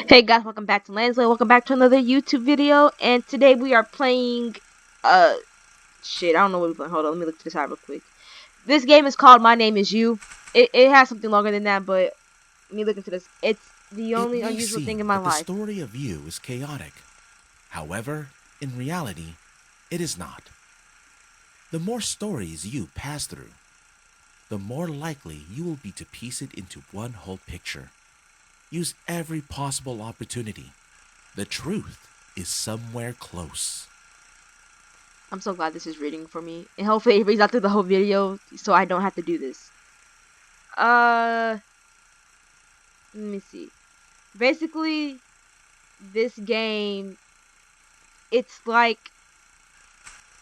Hey guys, welcome back to Lansley. Welcome back to another YouTube video. And today we are playing, shit, I don't know what we're playing. Hold on, let me look to the side real quick. This game is called My Name Is You. It has something longer than that, but let me look into this. It's the It only may unusual thing in seem my that the life. story of you is chaotic. However, in reality, it is not. The more stories you pass through, the more likely you will be to piece it into one whole picture. Use every possible opportunity. The truth is somewhere close. I'm so glad this is reading for me. And hopefully it reads out through the whole video so I don't have to do this. Let me see. Basically, this game, it's like,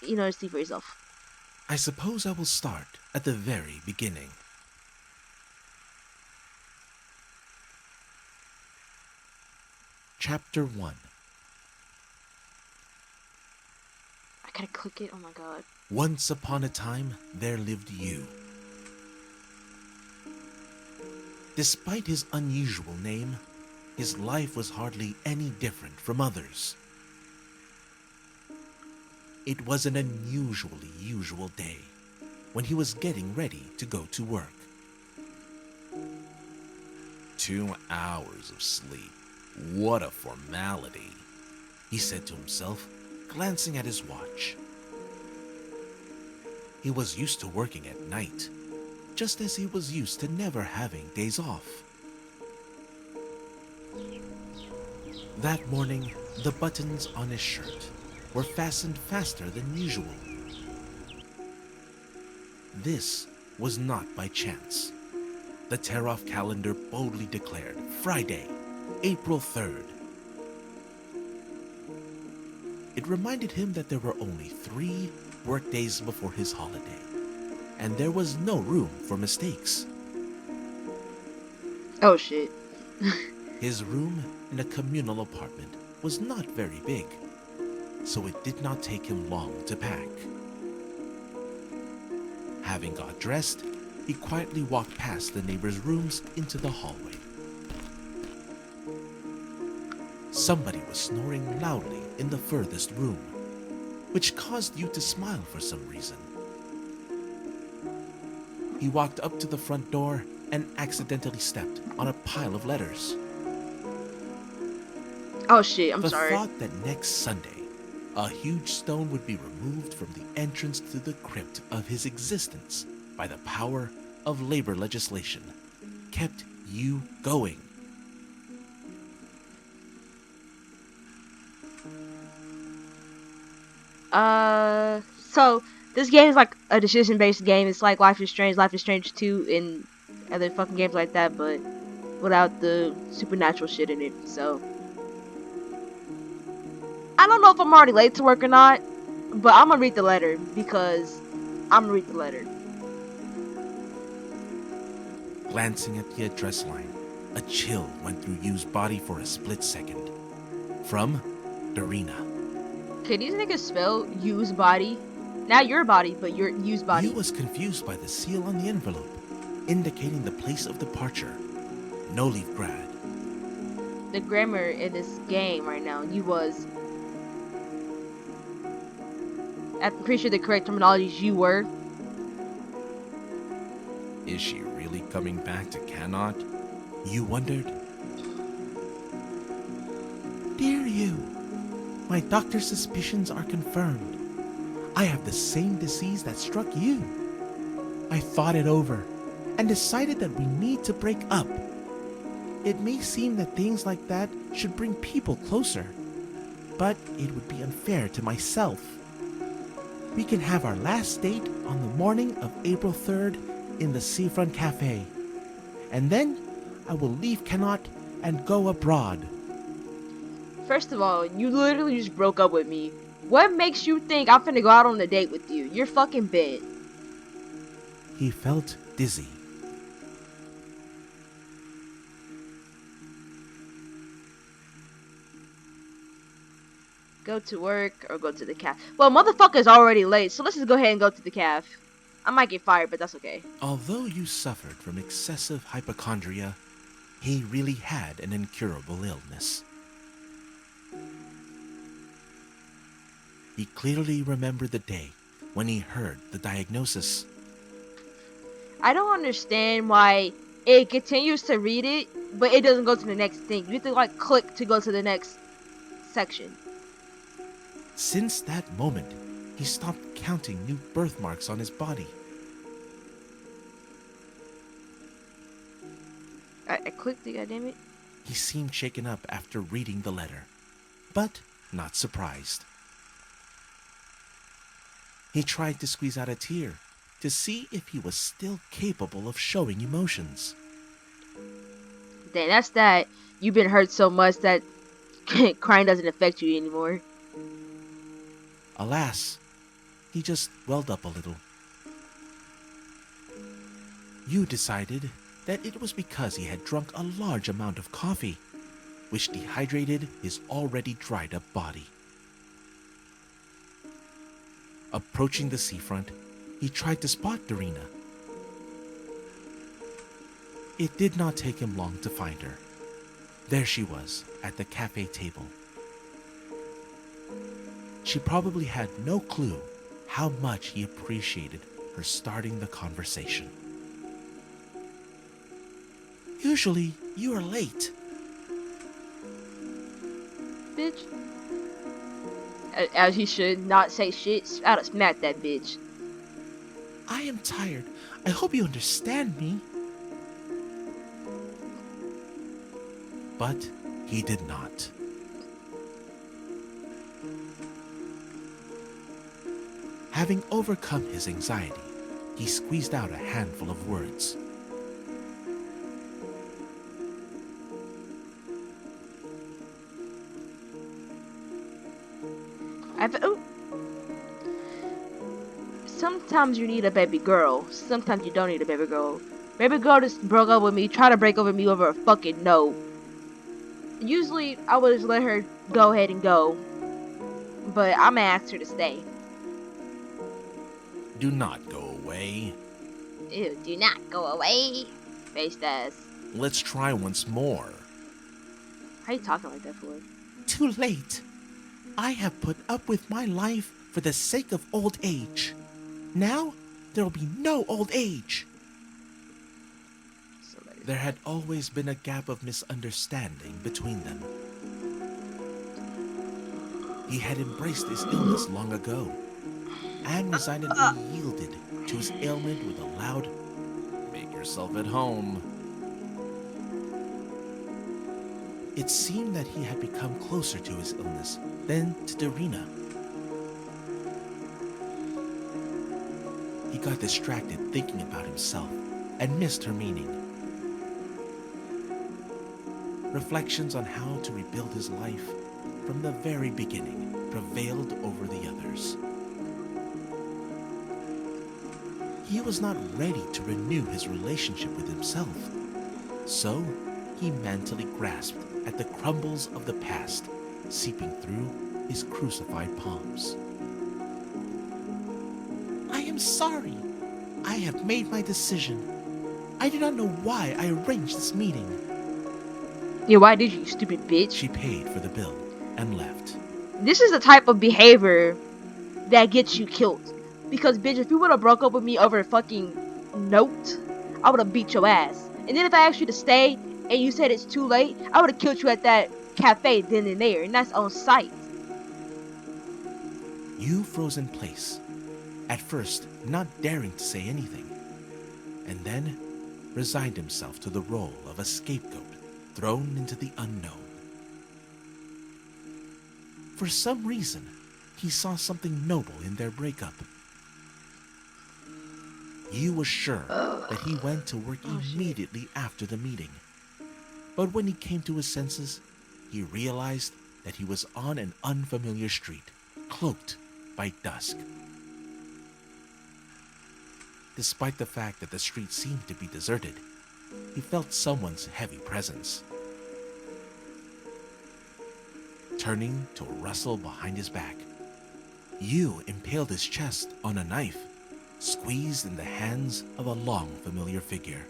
see for yourself. I suppose I will start at the very beginning. Chapter 1. I gotta click it, oh my god. Once upon a time, there lived you. Despite his unusual name, his life was hardly any different from others. It was an unusually usual day when he was getting ready to go to work. 2 hours of sleep. What a formality, he said to himself, glancing at his watch. He was used to working at night, just as he was used to never having days off. That morning, the buttons on his shirt were fastened faster than usual. This was not by chance. The tear-off calendar boldly declared Friday, April 3rd. It reminded him that there were only 3 work days before his holiday, and there was no room for mistakes. Oh shit. His room in a communal apartment was not very big, so it did not take him long to pack. Having got dressed, he quietly walked past the neighbors' rooms into the hallway. Somebody was snoring loudly in the furthest room, which caused you to smile for some reason. He walked up to the front door and accidentally stepped on a pile of letters. Oh shit, I'm The sorry. thought that next Sunday, a huge stone would be removed from the entrance to the crypt of his existence by the power of labor legislation kept you going. So this game is like a decision-based game. It's like Life is Strange 2, and other fucking games like that, but without the supernatural shit in it. So I don't know if I'm already late to work or not, but I'm gonna read the letter because I'm gonna read the letter. Glancing at the address line, a chill went through Yu's body for a split second. From Darina. Can these niggas spell use body? Not your body, but your use Yu body. was confused by the seal on the envelope, indicating the place of departure. No leave grad. The grammar in this game right now, you was. I'm pretty sure the correct terminology is you were. Is she really coming back to Cannot? Yu wondered. Dear Yu, my doctor's suspicions are confirmed. I have the same disease that struck you. I thought it over and decided that we need to break up. It may seem that things like that should bring people closer, but it would be unfair to myself. We can have our last date on the morning of April 3rd in the Seafront Cafe, and then I will leave Cannot and go abroad. First of all, you literally just broke up with me. What makes you think I'm finna go out on a date with you? You're fucking bad. He felt dizzy. Go to work or go to the calf. Well, motherfucker's already late, so let's just go ahead and go to the calf. I might get fired, but that's okay. Although Yu suffered from excessive hypochondria, he really had an incurable illness. He clearly remembered the day when he heard the diagnosis. I don't understand why it continues to read it, but it doesn't go to the next thing. You have to like click to go to the next section. Since that moment, he stopped counting new birthmarks on his body. I clicked it, goddammit. He seemed shaken up after reading the letter, but not surprised. He tried to squeeze out a tear to see if he was still capable of showing emotions. Dang, that's that. You've been hurt so much that crying doesn't affect you anymore. Alas, he just welled up a little. You decided that it was because he had drunk a large amount of coffee, which dehydrated his already dried up body. Approaching the seafront, he tried to spot Darina. It did not take him long to find her. There she was, at the cafe table. She probably had no clue how much he appreciated her starting the conversation. Usually, you are late. Bitch. As he should not say shit. I'd have smacked that bitch. I am tired. I hope you understand me. But he did not. Having overcome his anxiety, he squeezed out a handful of words. Sometimes you need a baby girl. Sometimes you don't need a baby girl. Baby girl just broke up with me, try to break over me over a fucking no. Usually, I would just let her go ahead and go. But I'm gonna ask her to stay. Do not go away. Ew, do not go away. Face ass. Let's try once more. How you talking like that for? Too late. I have put up with my life for the sake of old age. Now, there will be no old age. There had always been a gap of misunderstanding between them. He had embraced his illness long ago, and resignedly yielded to his ailment with a loud, "Make yourself at home." It seemed that he had become closer to his illness than to Darina. He got distracted thinking about himself and missed her meaning. Reflections on how to rebuild his life from the very beginning prevailed over the others. He was not ready to renew his relationship with himself, so he mentally grasped at the crumbles of the past seeping through his crucified palms. I am sorry. I have made my decision. I do not know why I arranged this meeting. Yeah, why did you stupid bitch? She paid for the bill and left. This is the type of behavior that gets you killed. Because, bitch, if you would have broke up with me over a fucking note, I would have beat your ass. And then if I asked you to stay and you said it's too late, I would have killed you at that cafe then and there. And that's on sight. You froze in place, at first not daring to say anything, and then resigned himself to the role of a scapegoat thrown into the unknown. For some reason, he saw something noble in their breakup. He was sure that he went to work immediately after the meeting. But when he came to his senses, he realized that he was on an unfamiliar street, cloaked by dusk. Despite the fact that the street seemed to be deserted, he felt someone's heavy presence. Turning to a rustle behind his back, Yu impaled his chest on a knife, squeezed in the hands of a long familiar figure.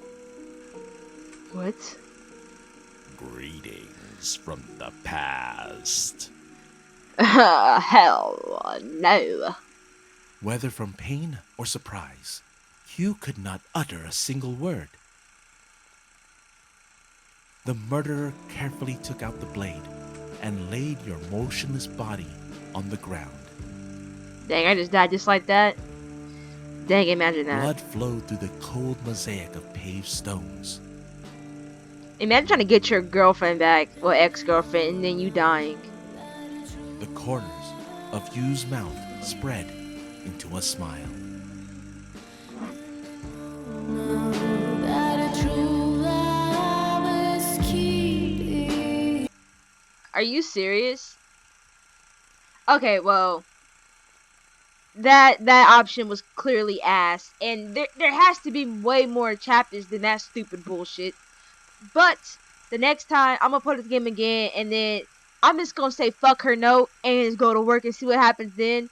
What? Greetings from the past. Hell no. Whether from pain or surprise, Hugh could not utter a single word. The murderer carefully took out the blade and laid your motionless body on the ground. Dang, I just died just like that. Dang, imagine that. Blood flowed through the cold mosaic of paved stones. Imagine trying to get your girlfriend back, or ex-girlfriend, and then you dying. The corners of Hugh's mouth spread into a smile. Are you serious? Okay, well, that option was clearly ass, and there has to be way more chapters than that stupid bullshit. But the next time I'm gonna play this game again, and then I'm just gonna say fuck her no and just go to work and see what happens then.